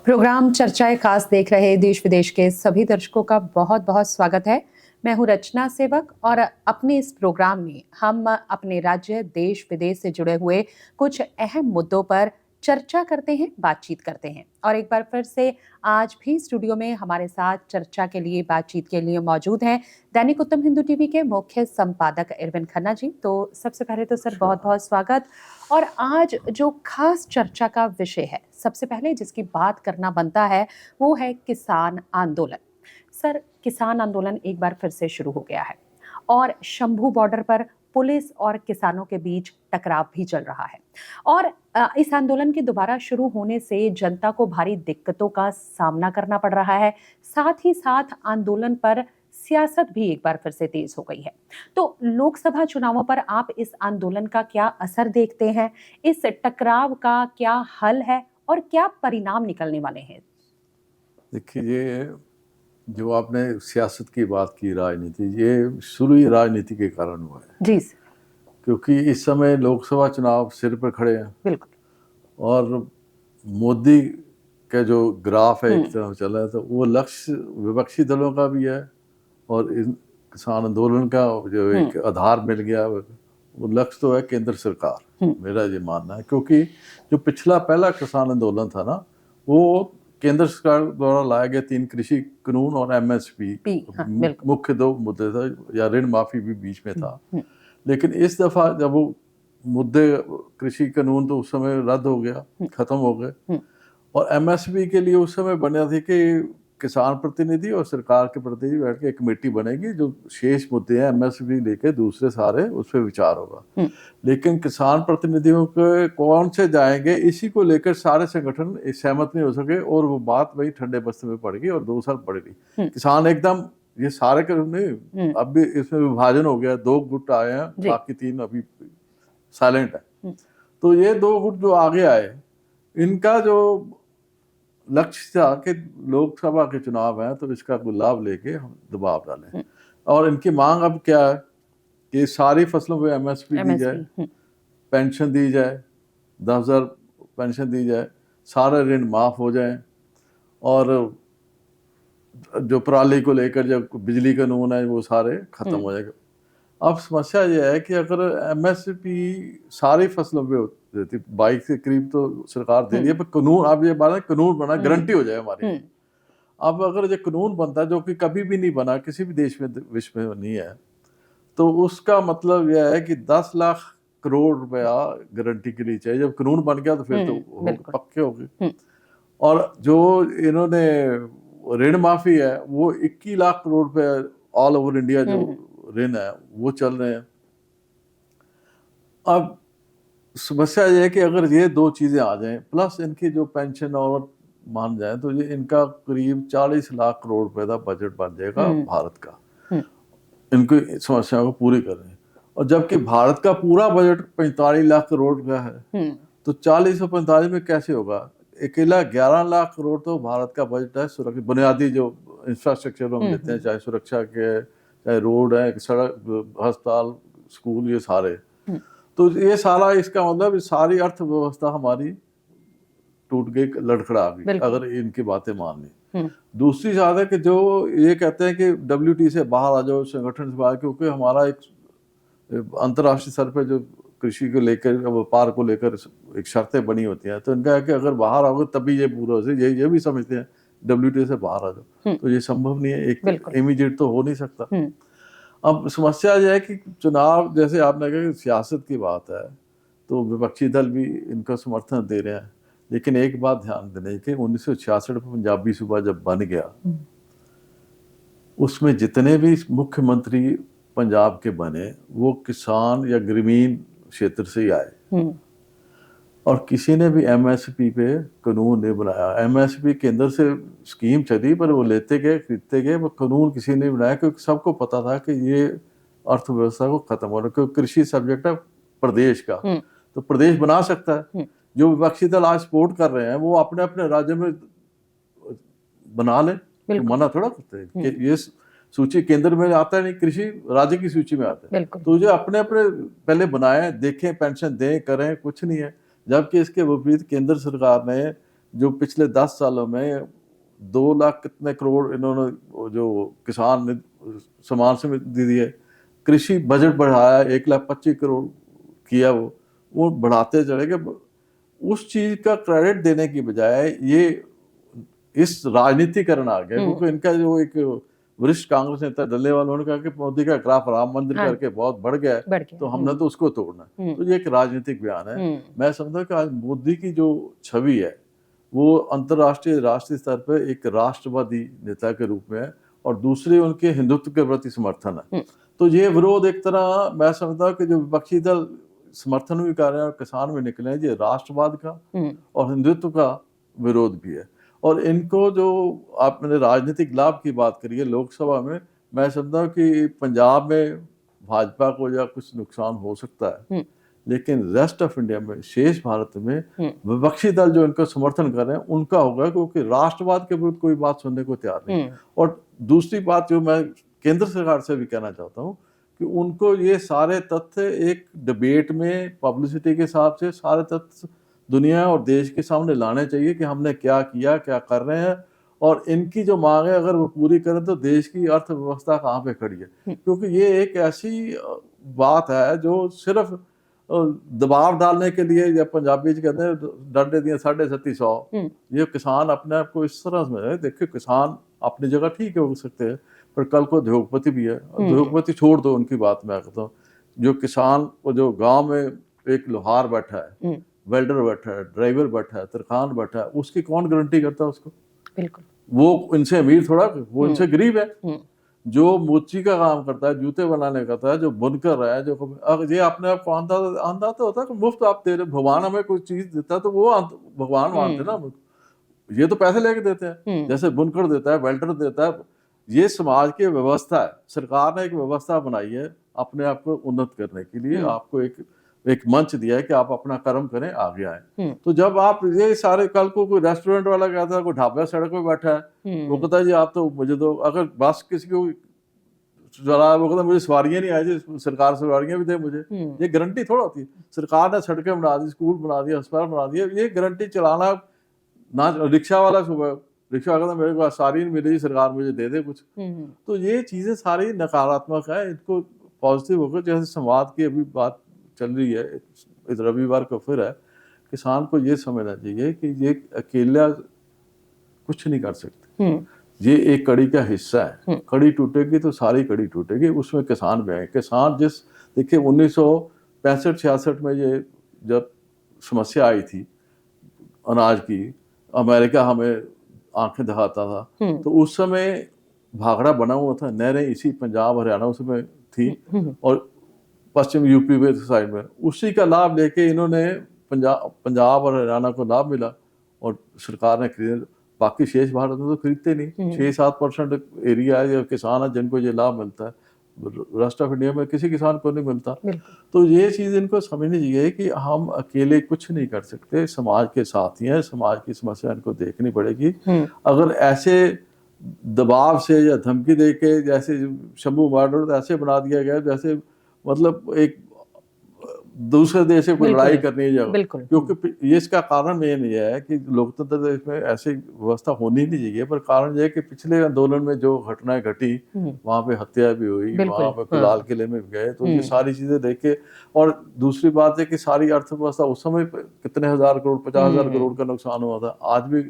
Programme चर्चाएं खास देख रहे देश विदेश के सभी दर्शकों का बहुत बहुत स्वागत है। मैं हूं रचना सेवक और अपने इस प्रोग्राम में हम अपने राज्य देश विदेश से जुड़े हुए कुछ अहम मुद्दों पर चर्चा करते हैं, बातचीत करते हैं। और एक बार फिर से आज भी स्टूडियो में हमारे साथ चर्चा के लिए, बातचीत के लिए मौजूद हैं दैनिक उत्तम हिंदू टीवी के मुख्य संपादक इरविन खन्ना जी। तो सबसे पहले तो सर बहुत बहुत स्वागत। और आज जो खास चर्चा का विषय है, सबसे पहले जिसकी बात करना बनता है वो है किसान आंदोलन। सर, किसान आंदोलन एक बार फिर से शुरू हो गया है और शंभू बॉर्डर पर पुलिस और किसानों के बीच टकराव भी चल रहा है। और इस आंदोलन के दोबारा शुरू होने से जनता को भारी दिक्कतों का सामना करना पड़ रहा है। साथ ही साथ आंदोलन पर सियासत भी एक बार फिर से तेज हो गई है। तो लोकसभा चुनावों पर आप इस आंदोलन का क्या असर देखते हैं? इस टकराव का क्या हल है और क्या परिणाम निकलने वाले हैं? देखिए, ये जो आपने सियासत की बात की, राजनीति, ये शुरू ही राजनीति के कारण हुआ है जी क्योंकि इस समय लोकसभा चुनाव सिर पर खड़े हैं। बिल्कुल। और मोदी का जो ग्राफ है एक तरफ चल रहा है, तो वो लक्ष्य विपक्षी दलों का भी है और इन किसान आंदोलन का जो एक आधार मिल गया, वो लक्ष्य तो है केंद्र सरकार। मेरा ये मानना है क्योंकि जो पिछला पहला किसान आंदोलन था ना, वो केंद्र सरकार द्वारा लाया गया 3 कृषि कानून और एमएसपी मुख्य 2 मुद्दे थे, या ऋण माफी भी बीच में था। लेकिन इस दफा जब वो मुद्दे, कृषि कानून तो उस समय रद्द हो गया, खत्म हो गए, और एमएसपी के लिए उस समय बना थी कि किसान प्रतिनिधि और सरकार के प्रतिनिधि बैठ के एक कमेटी बनेगी, जो शेष मुद्दे हैं एमएसपी लेके दूसरे सारे उस पर विचार होगा। लेकिन किसान प्रतिनिधियों के कौन से जाएंगे, इसी को लेकर सारे संगठन सहमत नहीं हो सके और वो बात वही ठंडे बस्ते में पड़ गई और 2 साल पड़ गई। किसान एकदम ये सारे नहीं, अब भी इसमें विभाजन हो गया, 2 गुट आए हैं, बाकी 3 अभी साइलेंट है। तो ये 2 गुट जो आगे आए, इनका जो लक्ष्य था कि लोकसभा के चुनाव है तो इसका लाभ लेके हम दबाव डालें। और इनकी मांग अब क्या है कि सारी फसलों पे एमएसपी दी जाए, पेंशन दी जाए, 10,000 पेंशन दी जाए, सारे ऋण माफ हो जाए, और जो पराली को लेकर जो बिजली कानून है वो सारे खत्म हो जाएगा। अब समस्या यह है कि अगर एमएसपी सारी फसलों पे होती, 22 के करीब तो सरकार दे रही है, पर कानून, अब ये बात है कानून बना, गारंटी हो जाए हमारी। अब अगर ये कानून बनता है, जो कि कभी भी नहीं बना किसी भी देश में, विश्व में नहीं है, तो उसका मतलब यह है कि 10 लाख करोड़ रुपया गारंटी के लिए चाहिए। जब कानून बन गया तो फिर तो पक्के हो गए। और जो इन्होंने ऋण माफी है, वो 21 लाख करोड़ रुपया ऑल ओवर इंडिया जो ऋण है वो चल रहे हैं। अब समस्या ये है कि अगर ये 2 चीजें आ जाएं, प्लस इनकी जो पेंशन और मान जाए, तो ये इनका करीब 40 लाख करोड़ रुपए का बजट बन जाएगा भारत का, इनकी समस्याओं को पूरी कर रहे हैं। और जबकि भारत का पूरा बजट 45 लाख करोड़ का है, तो 40 और 45 में कैसे होगा? अकेला 11 लाख करोड़ तो भारत का बजट है सुरक्षा, बुनियादी जो इंफ्रास्ट्रक्चर हम लेते हैं, चाहे सुरक्षा के, चाहे रोड है, सड़क, अस्पताल, स्कूल, ये सारे। तो ये सारा, इसका मतलब सारी अर्थव्यवस्था हमारी टूट गई, लड़खड़ा गई अगर इनकी बातें मान ली। दूसरी बात है कि जो ये कहते हैं कि WTO से बाहर आ जाओ, संगठन से बाहर, क्योंकि हमारा एक अंतर्राष्ट्रीय स्तर पर जो कृषि को लेकर, व्यापार को लेकर एक शर्तें बनी होती हैं, तो इनका है कि अगर बाहर आओगे तभी ये पूरा हो जाए। ये भी समझते हैं WTO से बाहर आ जाओ, तो ये संभव नहीं है, एक इमीडिएट तो हो नहीं सकता। अब समस्या यह है कि चुनाव, जैसे आपने कहा, सियासत की बात है, तो विपक्षी दल भी इनका समर्थन दे रहे हैं। लेकिन एक बात ध्यान देने की, 1966 में पंजाबी सूबा जब बन गया, उसमें जितने भी मुख्यमंत्री पंजाब के बने, वो किसान या ग्रामीण क्षेत्र से ही आए, और किसी ने भी एमएसपी पे कानून नहीं बनाया। एमएसपी केंद्र से स्कीम चली, पर वो लेते गए, खरीदते गए, वो कानून किसी ने बनाया, क्योंकि सबको पता था कि ये अर्थव्यवस्था को खत्म हो रहा है, क्योंकि कृषि सब्जेक्ट है प्रदेश का, तो प्रदेश बना सकता है। जो विपक्षी दल आज सपोर्ट कर रहे हैं, वो अपने अपने राज्य में बना ले, तो मना थोड़ा करते हैं कि ये सूची केंद्र में आता नहीं, कृषि राज्य की सूची में आता है। तो जो अपने अपने पहले बनाए, देखें, पेंशन दें, करें, कुछ नहीं है। जबकि इसके विपरीत केंद्र सरकार ने जो पिछले 10 सालों में 2 लाख कितने करोड़ इन्होंने जो किसान ने सम्मान निधि दी है, कृषि बजट बढ़ाया 1,25,00,000 किया, वो बढ़ाते चले गए। उस चीज का क्रेडिट देने की बजाय ये इस राजनीतिकरण आ गया, क्योंकि इनका जो एक वरिष्ठ कांग्रेस नेता डल्लेवाल, उन्होंने कहा कि मोदी का ग्राफ राम मंदिर करके बहुत बढ़ गया है, तो हमने तो उसको तोड़ना है। तो ये एक राजनीतिक बयान है। मैं समझता हूँ कि आज मोदी की जो छवि है वो अंतर्राष्ट्रीय राष्ट्रीय स्तर पर एक राष्ट्रवादी नेता के रूप में है, और दूसरे उनके हिंदुत्व के प्रति समर्थन है। तो ये विरोध एक तरह मैं समझता हूँ कि जो विपक्षी दल समर्थन भी कर रहे हैं और किसान भी निकले हैं, ये राष्ट्रवाद का और हिंदुत्व का विरोध भी है। और इनको जो आपने राजनीतिक लाभ की बात करी है लोकसभा में, मैं समझता हूँ कि पंजाब में भाजपा को या कुछ नुकसान हो सकता है, लेकिन रेस्ट ऑफ इंडिया में, शेष भारत में विपक्षी दल जो इनको समर्थन कर रहे हैं उनका होगा, क्योंकि राष्ट्रवाद के विरुद्ध कोई बात सुनने को तैयार नहीं। और दूसरी बात जो मैं केंद्र सरकार से भी कहना चाहता हूँ कि उनको ये सारे तथ्य एक डिबेट में पब्लिसिटी के हिसाब से सारे तथ्य दुनिया और देश के सामने लाने चाहिए कि हमने क्या किया, क्या कर रहे हैं, और इनकी जो मांग है अगर वो पूरी करें तो देश की अर्थव्यवस्था कहाँ पे खड़ी है। क्योंकि ये एक ऐसी बात है जो सिर्फ दबाव डालने के लिए, या पंजाबी जी कहते हैं डंडे दिए 37.5, ये किसान अपने आप को इस तरह में देखिए, किसान अपनी जगह ठीक है हो सकते हैं, पर कल को उद्योगपति भी है। उद्योगपति छोड़ दो उनकी बात, मैं कहता हूँ जो किसान वो जो गांव में एक लोहार बैठा है, वेल्डर बैठा है, ड्राइवर बैठा है, तरखान बैठा है, उसकी कौन गारंटी करता है उसको? बिल्कुल, वो इनसे अमीर थोड़ा, वो इनसे गरीब है। जो मोची का काम करता है, जूते बनाने का करता है, जो बुनकर है, जो ये अपने आप को अंधा तो होता है कि मुफ्त आप दे रहे, भगवान हमें कोई चीज देता है तो वो भगवान मानते ना, ये तो पैसे लेके देते हैं। जैसे बुनकर देता है, वेल्डर देता है, ये समाज की व्यवस्था है। सरकार ने एक व्यवस्था बनाई है अपने आप को उन्नत करने के लिए, आपको एक मंच दिया है कि आप अपना कर्म करें, आगे आए। तो जब आप ये सारे, कल को कोई रेस्टोरेंट वाला कहता है, कोई ढाबा सड़क पे बैठा है, वो कहता है जी आप तो मुझे दो, अगर बस किसी को चला, वो कहता है मुझे सवारियां नहीं आई जी, सरकार सवारियां भी दे मुझे, ये गारंटी थोड़ा होती है। सरकार ने सड़कें बना दी, स्कूल बना दिया, अस्पताल बना दिया, ये गारंटी चलाना ना। रिक्शा वाला सुबह रिक्शा कहता मेरे को सारी नहीं मिली, सरकार मुझे दे दे कुछ। तो ये चीजें सारी नकारात्मक है, इनको पॉजिटिव होकर, जैसे संवाद की अभी बात चल रही है, इस रविवार को फिर है, किसान को ये समझना चाहिए कि ये अकेला कुछ नहीं कर सकते, ये एक कड़ी का हिस्सा है। कड़ी टूटेगी तो सारी कड़ी टूटेगी, उसमें किसान भी आए। किसान देखिए 1965-66 में ये जब समस्या आई थी अनाज की, अमेरिका हमें आंखें दिखाता था, तो उस समय भाखड़ा बना हुआ था, नहरें इसी पंजाब हरियाणा उसमें थी और पश्चिम यूपी में साइड में, उसी का लाभ लेके इन्होंने पंजाब और हरियाणा को लाभ मिला और सरकार ने खरीद। बाकी शेष भारत में तो खरीदते नहीं। 6-7% एरिया है किसान है जिनको ये लाभ मिलता है, रेस्ट ऑफ इंडिया में किसी किसान को नहीं मिलता। तो ये चीज इनको समझनी चाहिए कि हम अकेले कुछ नहीं कर सकते, समाज के साथी हैं, समाज की समस्या इनको देखनी पड़ेगी। अगर ऐसे दबाव से या धमकी दे के, जैसे शंभू बॉर्डर ऐसे बना दिया गया जैसे मतलब एक दूसरे देश से कोई लड़ाई करनी है, क्योंकि ये इसका कारण मेन ये है कि लोकतंत्र देश में ऐसी व्यवस्था होनी नहीं चाहिए। पर कारण ये है कि पिछले आंदोलन में जो घटनाएं घटी, वहां पे हत्या भी हुई, वहां पे लाल किले में गए, तो ये सारी चीजें देखे। और दूसरी बात है कि सारी अर्थव्यवस्था उस समय कितने हजार करोड़, 50,000 करोड़ का नुकसान हुआ था। आज भी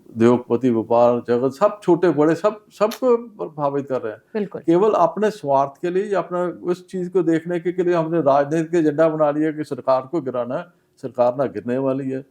उद्योगपति, व्यापार जगत, सब छोटे बड़े सबको प्रभावित कर रहे हैं। केवल अपने स्वार्थ के लिए या अपना उस चीज को देखने के लिए हमने राजनीतिक एजेंडा बना लिया कि सरकार को गिराना है। सरकार ना गिरने वाली है,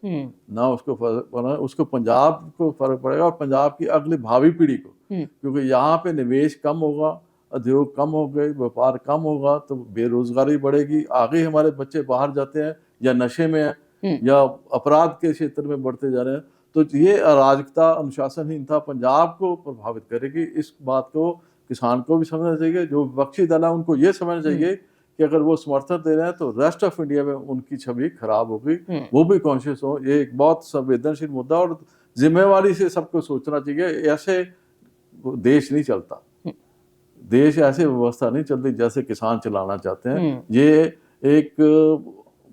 ना उसको फर्क पड़ा, उसको पंजाब को फर्क पड़ेगा और पंजाब की अगली भावी पीढ़ी को, क्योंकि यहाँ पे निवेश कम होगा, उद्योग कम हो गए, व्यापार कम होगा, तो बेरोजगारी बढ़ेगी। आगे हमारे बच्चे बाहर जाते हैं या नशे में है या अपराध के क्षेत्र में बढ़ते जा रहे हैं, तो ये अराजकता, अनुशासनहीनता पंजाब को प्रभावित करेगी। इस बात को किसान को भी समझना चाहिए। जो विपक्षी दल है उनको ये समझना चाहिए कि अगर वो समर्थन दे रहे हैं तो रेस्ट ऑफ इंडिया में उनकी छवि खराब होगी, वो भी कॉन्शियस हो। ये एक बहुत संवेदनशील मुद्दा और जिम्मेवारी से सबको सोचना चाहिए। ऐसे देश नहीं चलता, देश ऐसे व्यवस्था नहीं चलती जैसे किसान चलाना चाहते हैं। ये एक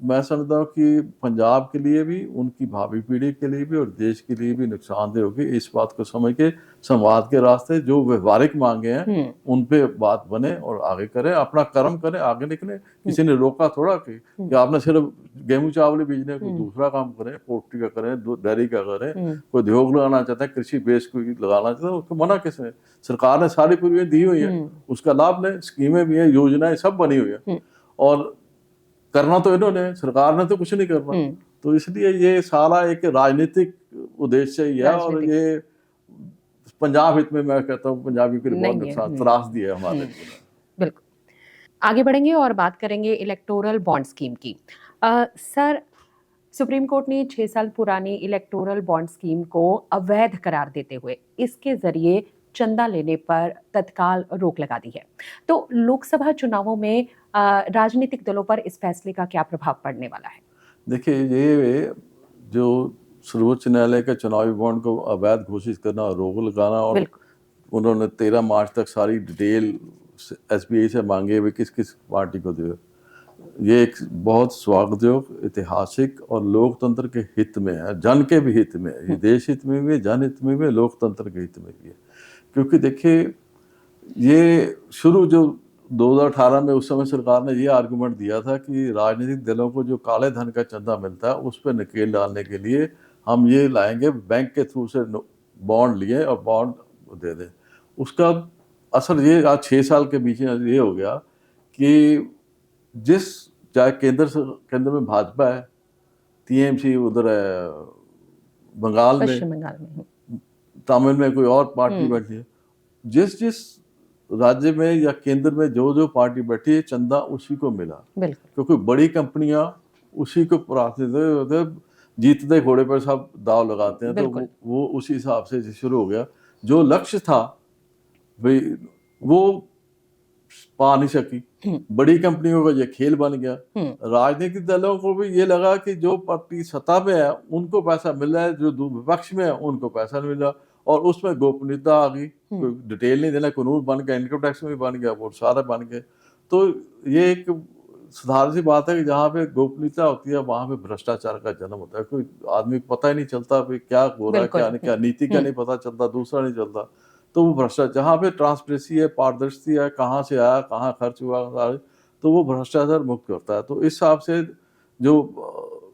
मैं समझता हूँ कि पंजाब के लिए भी, उनकी भावी पीढ़ी के लिए भी और देश के लिए भी नुकसानदेह होगी। इस बात को समझ के संवाद के रास्ते जो व्यवहारिक मांगे हैं उन पे बात बने और आगे करें, अपना कर्म करें, आगे निकले। किसी ने रोका थोड़ा कि आपने सिर्फ गेहूं चावल ही बीजने को, दूसरा काम करें, पोल्ट्री का करें, डेयरी का करें, कोई उद्योग लगाना चाहता है, कृषि बेस कोई लगाना चाहता है, उसको मना किसने? सरकार ने सारी पूरी दी हुई है, उसका लाभ लें। स्कीमें भी हैं, योजनाएं सब बनी हुई है और करना तो इन्होंने, सरकार ने तो कुछ नहीं करना। तो इसलिए ये सारा एक राजनीतिक उद्देश्य ही है और ये पंजाब हित में, मैं कहता हूँ पंजाबी के लिए बहुत नुकसान त्रासदी है हमारे लिए। बिल्कुल। आगे बढ़ेंगे और बात करेंगे इलेक्टोरल बॉन्ड स्कीम की। सर, सुप्रीम कोर्ट ने 6 साल पुरानी इलेक्टोरल बॉन्ड स्कीम को अवैध करार देते हुए इसके जरिए चंदा लेने पर तत्काल रोक लगा दी है। तो लोकसभा चुनावों में राजनीतिक दलों पर इस फैसले का क्या प्रभाव पड़ने वाला है? देखिए, ये जो सर्वोच्च न्यायालय के चुनावी बॉन्ड को अवैध घोषित करना और रोक लगाना, और उन्होंने 13 मार्च तक सारी डिटेल SBI से मांगे हुए किस किस पार्टी को दिए, ये एक बहुत स्वागतयोग, ऐतिहासिक और लोकतंत्र के हित में है, जन के भी हित में है, ये देश हित में भी है, जन हित में भी है, लोकतंत्र के हित में भी है। क्योंकि देखिए, ये शुरू जो 2018 में उस समय सरकार ने ये आर्गुमेंट दिया था कि राजनीतिक दलों को जो काले धन का चंदा मिलता है उस पर नकेल डालने के लिए हम ये लाएंगे, बैंक के थ्रू से बॉन्ड लिए और बॉन्ड दे दें। उसका असर ये आज 6 साल के बीच में ये हो गया कि जिस चाहे केंद्र में भाजपा है, TMC उधर है बंगाल में, तमिल में कोई और पार्टी बैठी है, जिस राज्य में या केंद्र में जो पार्टी बैठी है, चंदा उसी को मिला। क्योंकि बड़ी कंपनियां उसी को प्राथमिकता देते हैं, जीतते घोड़े पर सब दाव लगाते हैं, तो वो उसी हिसाब से शुरू हो गया। जो लक्ष्य था भाई वो पा नहीं सकी, बड़ी कंपनियों का ये खेल बन गया। राजनीतिक दलों को भी ये लगा कि जो पार्टी सत्ता में है उनको पैसा मिल रहा है, जो विपक्ष में है उनको पैसा नहीं मिल रहा, और उसमें गोपनीयता आ गई, कोई डिटेल नहीं देना, कानून बन गया, इनकम टैक्स में भी बन गया, वो सारा बन गए। तो ये एक साधारण सी बात है कि जहाँ पे गोपनीयता होती है वहां पे भ्रष्टाचार का जन्म होता है। कोई आदमी को पता ही नहीं चलता भाई क्या हो रहा है, क्या नीति का नहीं पता चलता, दूसरा नहीं चलता, तो वो भ्रष्टाचार, जहाँ पे ट्रांसपेरेंसी है, पारदर्शिता है, कहाँ से आया, कहाँ खर्च हुआ, तो वो भ्रष्टाचार मुक्त करता है। तो इस हिसाब से जो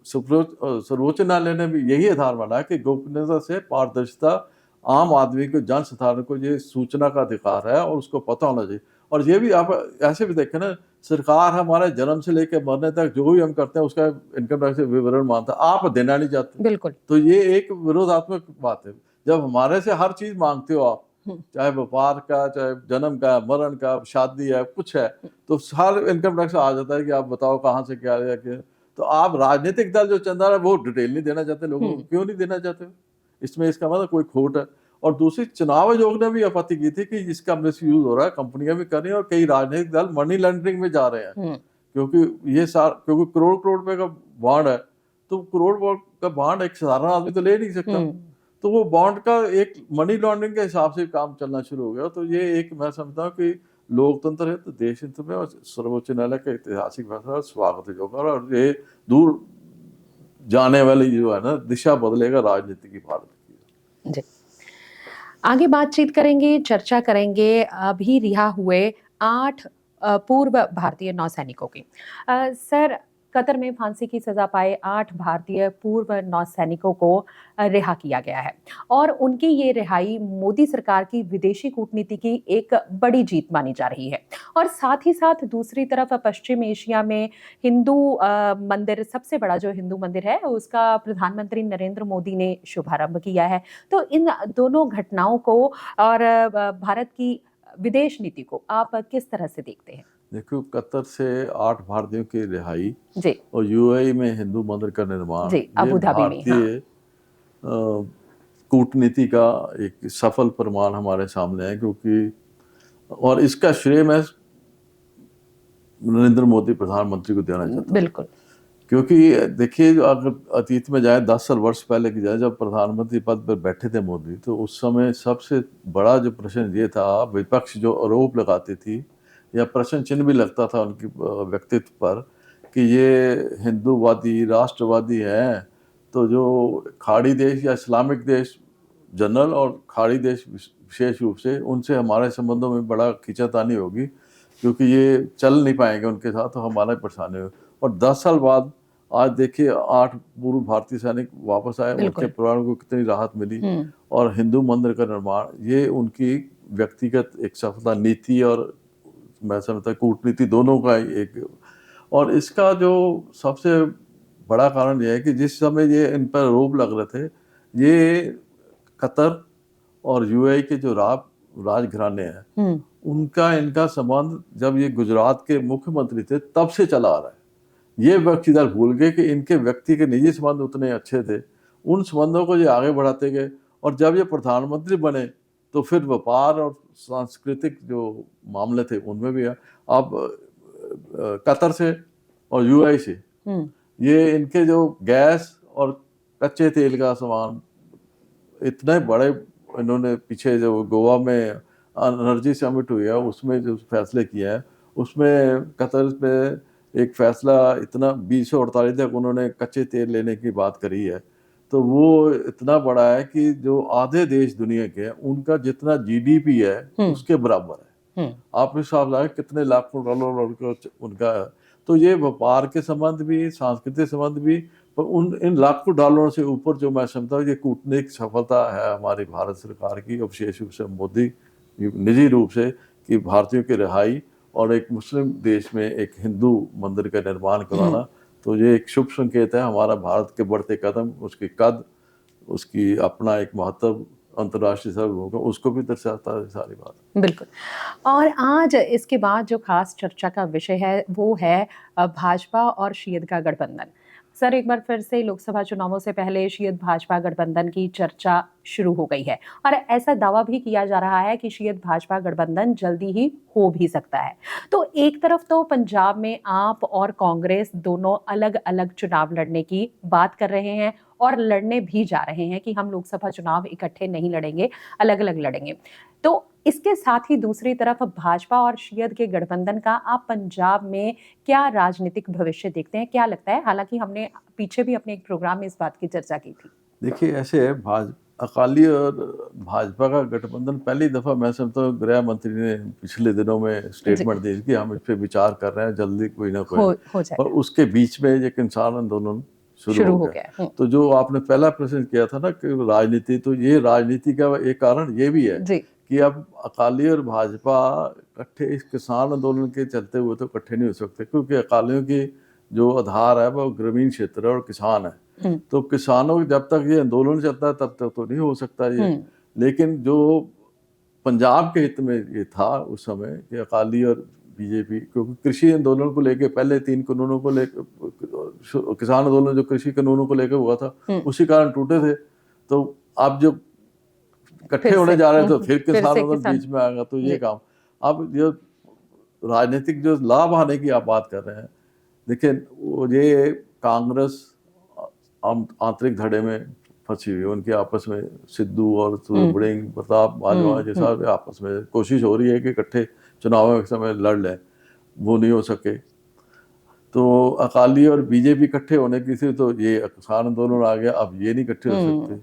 सर्वोच्च न्यायालय ने भी यही आधार माना कि गोपनीयता से पारदर्शिता, आम आदमी को, जन साधारण को ये सूचना का अधिकार है और उसको पता होना चाहिए। और ये भी आप ऐसे भी देखें ना, सरकार हमारे जन्म से लेकर मरने तक जो भी हम करते हैं उसका इनकम टैक्स विवरण मांगता है, आप देना नहीं चाहते। बिल्कुल। तो ये एक विरोधात्मक बात है। जब हमारे से हर चीज मांगते हो आप, चाहे व्यापार का, चाहे जन्म का, मरण का, शादी है, कुछ है, तो हर इनकम टैक्स आ जाता है कि आप बताओ कहाँ से क्या है क्या। तो आप राजनीतिक दल जो चंदा है वो डिटेल नहीं देना चाहते लोगों को, क्यों नहीं देना चाहते? इसमें इसका मतलब कोई खोट है। और दूसरी, चुनाव आयोग ने भी आपत्ति की थी कि इसका मिसयूज हो रहा है, कंपनियां भी कर रही हैं और कई राजनीतिक दल मनी लॉन्ड्रिंग में जा रहे हैं, क्योंकि ये क्योंकि करोड़ रुपए का बॉन्ड है, तो करोड़ का बॉन्ड एक साधारण आदमी तो ले नहीं सकता, तो वो बॉन्ड का एक मनी लॉन्ड्रिंग के हिसाब से काम चलना शुरू हो गया। तो ये एक, मैं समझता हूँ कि लोकतंत्र है तो देश हित में, और सर्वोच्च न्यायालय का ऐतिहासिक फैसला स्वागत होगा, और ये दूर जाने वाली जो है ना दिशा बदलेगा राजनीति की, भारत की। जी, आगे बातचीत करेंगे, चर्चा करेंगे अभी रिहा हुए 8 पूर्व भारतीय नौसैनिकों की। सर, कतर में फांसी की सजा पाए 8 भारतीय पूर्व नौसैनिकों को रिहा किया गया है और उनकी ये रिहाई मोदी सरकार की विदेशी कूटनीति की एक बड़ी जीत मानी जा रही है। और साथ ही साथ दूसरी तरफ पश्चिम एशिया में हिंदू मंदिर, सबसे बड़ा जो हिंदू मंदिर है उसका प्रधानमंत्री नरेंद्र मोदी ने शुभारंभ किया है। तो इन दोनों घटनाओं को और भारत की विदेश नीति को आप किस तरह से देखते हैं? देखो, कतर से 8 भारतीयों की रिहाई जी, और UAE में हिंदू मंदिर का निर्माण, जी, अबू धाबी में, भारतीय कूटनीति का एक सफल प्रमाण हमारे सामने है। क्योंकि, और इसका श्रेय मैं नरेंद्र मोदी प्रधानमंत्री को देना चाहता हूँ। बिल्कुल। क्योंकि देखिए, अगर अतीत में जाए, 10 साल वर्ष पहले की जाए, जब प्रधानमंत्री पद पर बैठे थे मोदी, तो उस समय सबसे बड़ा जो प्रश्न ये था, विपक्ष जो आरोप लगाती थी या प्रश्न चिन्ह भी लगता था उनकी व्यक्तित्व पर, कि ये हिंदूवादी राष्ट्रवादी हैं, तो जो खाड़ी देश या इस्लामिक देश जनरल और खाड़ी देश विशेष रूप से, उनसे हमारे संबंधों में बड़ा खींचातानी होगी, क्योंकि ये चल नहीं पाएंगे उनके साथ, तो हमारा परेशानी होगी। और 10 साल बाद आज देखिए 8 पूर्व भारतीय सैनिक वापस आए, उनके परिवारों को कितनी राहत मिली। और हिंदू मंदिर का निर्माण, ये उनकी व्यक्तिगत एक सफलता, नीति और मैं समझता कूटनीति दोनों का एक। और इसका जो सबसे बड़ा कारण यह है कि जिस समय ये इन पर आरोप लग रहे थे, ये कतर और यूएई के जो राजघराने हैं, उनका इनका संबंध जब ये गुजरात के मुख्यमंत्री थे तब से चला आ रहा है। ये व्यक्तिदल भूल गए कि इनके व्यक्ति के निजी संबंध उतने अच्छे थे, उन संबंधों को ये आगे बढ़ाते गए। और जब ये प्रधानमंत्री बने तो फिर व्यापार और सांस्कृतिक जो मामले थे उनमें भी अब कतर से और यूएई से ये इनके जो गैस और कच्चे तेल का सामान इतने बड़े, इन्होंने पीछे जो गोवा में एनर्जी समिट हुई है उसमें जो फैसले किए हैं, उसमें कतर पे एक फैसला इतना 2048 तक उन्होंने कच्चे तेल लेने की बात करी है। तो वो इतना बड़ा है कि जो आधे देश दुनिया के हैं उनका जितना जीडीपी है उसके बराबर है। आप हिसाब लगाए कितने लाखों डॉलर उनका है। तो ये व्यापार के संबंध भी, सांस्कृतिक संबंध भी, पर इन लाखों डॉलरों से ऊपर जो मैं समझता हूँ ये कूटनीतिक सफलता है हमारी भारत सरकार की, और विशेष रूप से मोदी निजी रूप से, कि भारतीयों की रिहाई और एक मुस्लिम देश में एक हिंदू मंदिर का निर्माण कराना। तो ये एक शुभ संकेत है। हमारा भारत के बढ़ते कदम, उसकी कद, उसकी अपना एक महत्व अंतर्राष्ट्रीय स्तर होगा, उसको भी दर्शाता है सारी बात। बिल्कुल। और आज इसके बाद जो खास चर्चा का विषय है वो है भाजपा और शियद का गठबंधन। सर, एक बार फिर से लोकसभा चुनावों से पहले शियद भाजपा गठबंधन की चर्चा शुरू हो गई है और ऐसा दावा भी किया जा रहा है कि शियद भाजपा गठबंधन जल्दी ही हो भी सकता है। तो एक तरफ तो पंजाब में आप और कांग्रेस दोनों अलग अलग चुनाव लड़ने की बात कर रहे हैं और लड़ने भी जा रहे हैं कि हम लोकसभा चुनाव इकट्ठे नहीं लड़ेंगे, अलग अलग लड़ेंगे। तो इसके साथ ही दूसरी तरफ भाजपा और शियद के गठबंधन का आप पंजाब में क्या राजनीतिक भविष्य देखते हैं, क्या लगता है? हालांकि हमने पीछे भी अपने एक प्रोग्राम में इस बात की चर्चा की थी। देखिए, ऐसे है, अकाली और भाजपा का गठबंधन पहली दफा मैं समझता हूँ गृह मंत्री ने पिछले दिनों में स्टेटमेंट दी कि हम इस पर विचार कर रहे हैं, जल्दी कोई ना कोई हो जाए। और उसके बीच में एक किसान आंदोलन शुरू हो गया। तो जो आपने पहला प्रश्न किया था ना कि राजनीति, तो ये राजनीति का एक कारण ये भी है कि अब अकाली और भाजपा इकट्ठे इस किसान आंदोलन के चलते हुए तो इकट्ठे नहीं हो सकते, क्योंकि अकालियों की जो आधार है वो ग्रामीण क्षेत्र है और किसान है। तो किसानों जब तक ये आंदोलन चलता है तब तक तो नहीं हो सकता ये। लेकिन जो पंजाब के हित में ये था उस समय कि अकाली और बीजेपी, क्योंकि कृषि आंदोलन को लेके पहले 3 कानूनों को लेकर, किसान आंदोलन जो कृषि कानूनों को लेकर हुआ था उसी कारण टूटे थे। तो अब जो इकट्ठे होने जा रहे हैं तो फिर किसान आंदोलन बीच में आएगा। तो ये काम, अब जो राजनीतिक जो लाभ आने की आप बात कर रहे हैं, देखिए वो ये कांग्रेस आंतरिक धड़े में फंसी हुई है, उनके आपस में सिद्धू और बुड़िंग प्रताप बाजवा जैसा आपस में कोशिश हो रही है कि इकट्ठे चुनाव के समय लड़ लें, वो नहीं हो सके। तो अकाली और बीजेपी इकट्ठे होने की थी, तो ये किसान आंदोलन आ गया, अब ये नहीं इकट्ठे हो सकते।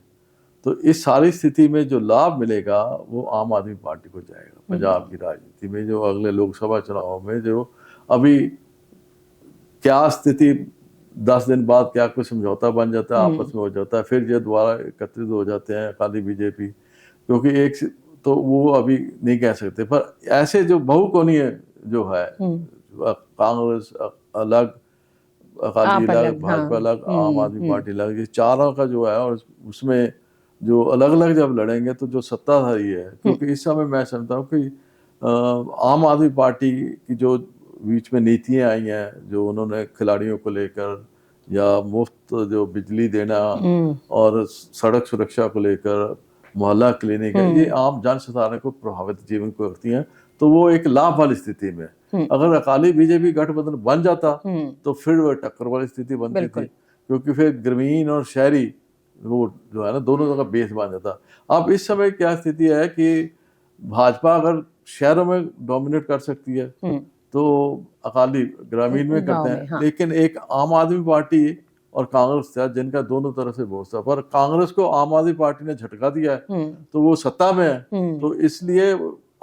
तो इस सारी स्थिति में जो लाभ मिलेगा वो आम आदमी पार्टी को जाएगा। पंजाब की राजनीति में जो अगले लोकसभा चुनाव में जो अभी क्या स्थिति, 10 दिन बाद क्या कुछ समझौता बन जाता है, आपस में हो जाता है, फिर ये दोबारा एकत्रित हो जाते हैं अकाली बीजेपी, क्योंकि एक तो वो अभी नहीं कह सकते। पर ऐसे जो बहुकोणीय जो है, कांग्रेस अलग, अकाली अलग, भाजपा अलग, आम आदमी पार्टी अलग, ये चारों का जो है, और उसमें जो अलग अलग जब लड़ेंगे तो जो सत्ताधारी है, क्योंकि इस समय मैं समझता हूँ कि आम आदमी पार्टी की जो बीच में नीतियाँ आई हैं, जो उन्होंने खिलाड़ियों को लेकर या मुफ्त जो बिजली देना और सड़क सुरक्षा को लेकर, मोहल्ला क्लिनिक है, ये आम जन साधारण को प्रभावित जीवन को करती हैं। तो वो एक लाभ वाली स्थिति में, अगर अकाली बीजेपी गठबंधन बन जाता तो फिर वो टक्कर वाली स्थिति बनती थी, क्योंकि फिर ग्रामीण और शहरी वो जो है ना दोनों जगह बेस बन जाता। अब इस समय क्या स्थिति है कि भाजपा अगर शहरों में डोमिनेट कर सकती है तो अकाली ग्रामीण में गांव करते में, हैं, हाँ। लेकिन एक आम आदमी पार्टी और कांग्रेस था जिनका दोनों तरफ से वोट था, पर कांग्रेस को आम आदमी पार्टी ने झटका दिया है, तो वो सत्ता में है, तो इसलिए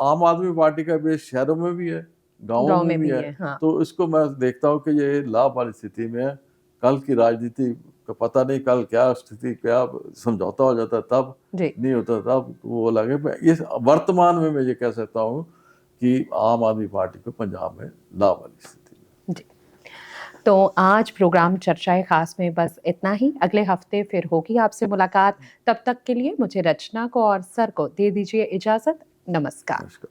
आम आदमी पार्टी का बेस शहरों में भी है, गाँवों गांव में में भी भी है। है, हाँ। तो इसको मैं देखता हूँ कि ये लाभ वाली स्थिति में है। कल की राजनीति का पता नहीं, कल क्या स्थिति, क्या समझौता हो जाता तब, जी। नहीं होता तब, वो लगे। इस वर्तमान में मैं ये कह सकता हूँ कि आम आदमी पार्टी को पंजाब में लाभ वाली स्थिति है। जी। तो आज प्रोग्राम चर्चाएं खास में बस इतना ही। अगले हफ्ते फिर होगी आपसे मुलाकात। तब तक के लिए मुझे रचना को और सर को दे दीजिए इजाजत। नमस्कार। नमस्कार।